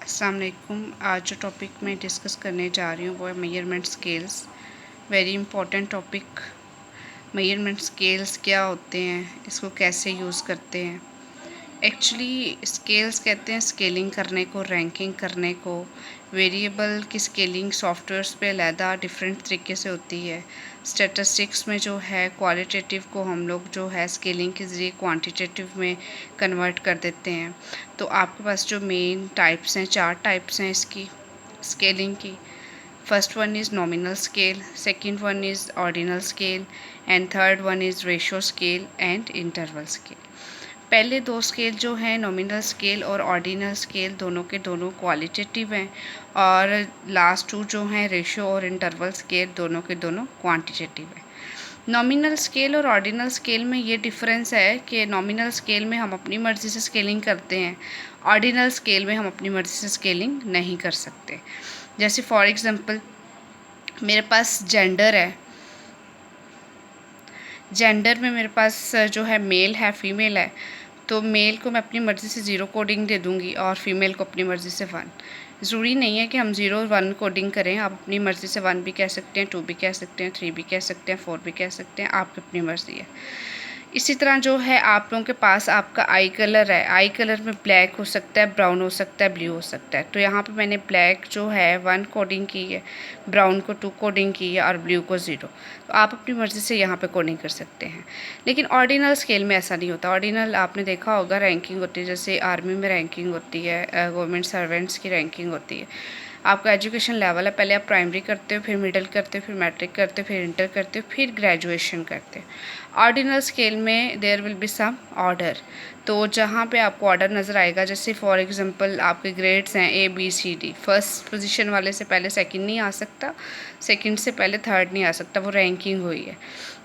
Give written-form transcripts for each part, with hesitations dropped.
अस्सलाम वालेकुम। आज जो टॉपिक मैं डिस्कस करने जा रही हूँ वो है measurement scales. Very important topic. Measurement scales क्या होते हैं, इसको कैसे यूज़ करते हैं। एक्चुअली स्केल्स कहते हैं स्केलिंग करने को, रैंकिंग करने को। वेरिएबल की स्केलिंग सॉफ्टवेयर्स पे अलहदा डिफरेंट तरीके से होती है। स्टैटिस्टिक्स में जो है क्वालिटेटिव को हम लोग जो है स्केलिंग के ज़रिए क्वांटिटेटिव में कन्वर्ट कर देते हैं। तो आपके पास जो मेन टाइप्स हैं, 4 टाइप्स हैं इसकी स्केलिंग की। First one is nominal scale, second one is ordinal scale and third one is ratio scale and interval scale. पहले 2 स्केल जो हैं नॉमिनल स्केल और ऑर्डिनल स्केल, दोनों के दोनों क्वालिटेटिव हैं, और लास्ट 2 जो हैं रेशियो और इंटरवल स्केल, दोनों के दोनों क्वांटिटेटिव हैं। नॉमिनल स्केल और ऑर्डिनल स्केल में ये डिफरेंस है कि नॉमिनल स्केल में हम अपनी मर्ज़ी से स्केलिंग करते हैं, ऑर्डिनल स्केल में हम अपनी मर्ज़ी से स्केलिंग नहीं कर सकते। जैसे फॉर एग्ज़ाम्पल मेरे पास जेंडर है, जेंडर में मेरे पास जो है मेल है, फीमेल है, तो मेल को मैं अपनी मर्ज़ी से 0 कोडिंग दे दूँगी और फीमेल को अपनी मर्ज़ी से 1। ज़रूरी नहीं है कि हम 0 1 कोडिंग करें, आप अपनी मर्ज़ी से 1 भी कह सकते हैं, 2 भी कह सकते हैं, 3 भी कह सकते हैं, 4 भी कह सकते हैं, आपकी अपनी मर्ज़ी है। इसी तरह जो है आप लोगों के पास आपका आई कलर है, आई कलर में ब्लैक हो सकता है, ब्राउन हो सकता है, ब्लू हो सकता है। तो यहाँ पे मैंने ब्लैक जो है 1 कोडिंग की है, ब्राउन को 2 कोडिंग की है और ब्लू को 0। तो आप अपनी मर्ज़ी से यहाँ पे कोडिंग कर सकते हैं। लेकिन ऑर्डिनल स्केल में ऐसा नहीं होता। ऑर्डिनल आपने देखा होगा रैंकिंग होती है, जैसे आर्मी में रैंकिंग होती है, गवर्नमेंट सर्वेंट्स की रैंकिंग होती है। आपका एजुकेशन लेवल है, पहले आप प्राइमरी करते हो, फिर मिडिल करते हो, फिर मैट्रिक करते हो, फिर इंटर करते हो, फिर ग्रेजुएशन करते हो। ऑर्डिनल स्केल में there will be some order. तो जहाँ पे आपको ऑर्डर नज़र आएगा, जैसे फॉर एग्जांपल आपके ग्रेड्स हैं ABCD, फर्स्ट पोजीशन वाले से पहले सेकंड नहीं आ सकता, सेकंड से पहले थर्ड नहीं आ सकता, वो रैंकिंग हुई है।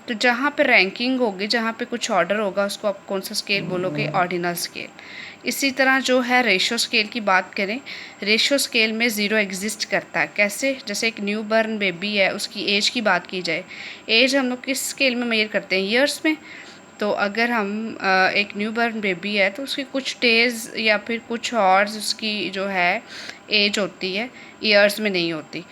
तो जहाँ पे रैंकिंग होगी, जहाँ पे कुछ ऑर्डर होगा, उसको आप कौन सा स्केल बोलोगे? Ordinal scale. इसी तरह जो है रेशो स्केल की बात करें, रेशो स्केल में 0 एग्जिस्ट करता है। कैसे? जैसे एक न्यू बर्न बेबी है, उसकी एज की बात की जाए, एज हम लोग किस स्केल में मेजर करते हैं? ईयर्स में। तो अगर हम एक न्यू बर्न बेबी है तो उसकी कुछ डेज़ या फिर कुछ हॉर्स उसकी जो है एज होती है, ईयर्स में नहीं होती।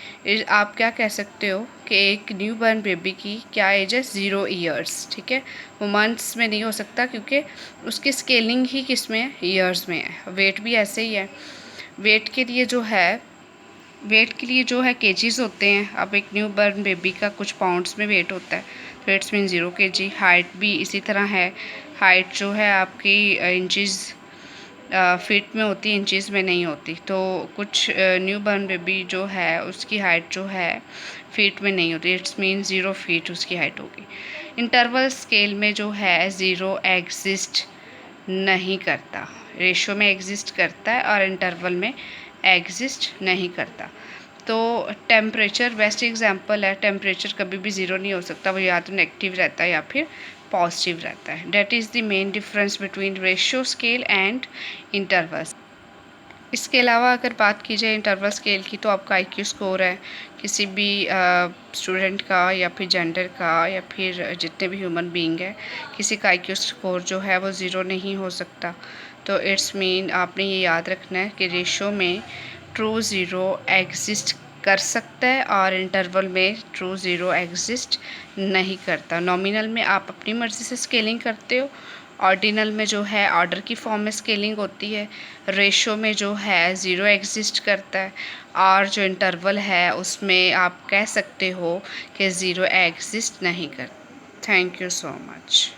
आप क्या कह सकते हो कि एक न्यू बर्न बेबी की क्या एज है? 0 ईयर्स। ठीक है, वो मंथ्स में नहीं हो सकता क्योंकि उसकी स्केलिंग ही किस में है? ईयर्स में है। वेट भी ऐसे ही है। वेट के लिए जो है केजीज़ होते हैं। अब एक न्यू बर्न बेबी का कुछ पाउंड्स में वेट होता है, तो इट्स मीन 0 kg। हाइट भी इसी तरह है। हाइट जो है आपकी इंचज़ फीट में होती है, इंचज़ में नहीं होती। तो कुछ न्यू बर्न बेबी जो है उसकी हाइट जो है फीट में नहीं होती, इट्स मीन 0 फीट उसकी हाइट होगी। इंटरवल स्केल में जो है 0 एग्जिस्ट नहीं करता, रेशो में एग्जिस्ट करता है और इंटरवल में एग्जिस्ट नहीं करता। तो टेम्परेचर बेस्ट एग्जांपल है। टेम्परेचर कभी भी 0 नहीं हो सकता, वो या तो नेगेटिव रहता है या फिर पॉजिटिव रहता है। That is the main difference between ratio scale and interval. इसके अलावा अगर बात की जाए इंटरवल स्केल की, तो आपका IQ स्कोर है किसी भी स्टूडेंट का या फिर जेंडर का या फिर जितने भी ह्यूमन बीइंग है, किसी का IQ स्कोर जो है वो 0 नहीं हो सकता। तो इट्स मीन आपने ये याद रखना है कि रेशो में ट्रू 0 एग्जिस्ट कर सकता है और इंटरवल में ट्रू 0 एग्जिस्ट नहीं करता। नॉमिनल में आप अपनी मर्ज़ी से स्केलिंग करते हो, ऑर्डिनल में जो है ऑर्डर की फॉर्म में स्केलिंग होती है, रेशो में जो है 0 एग्जिस्ट करता है, और जो इंटरवल है उसमें आप कह सकते हो कि 0 एग्जिस्ट नहीं करता। Thank you so much.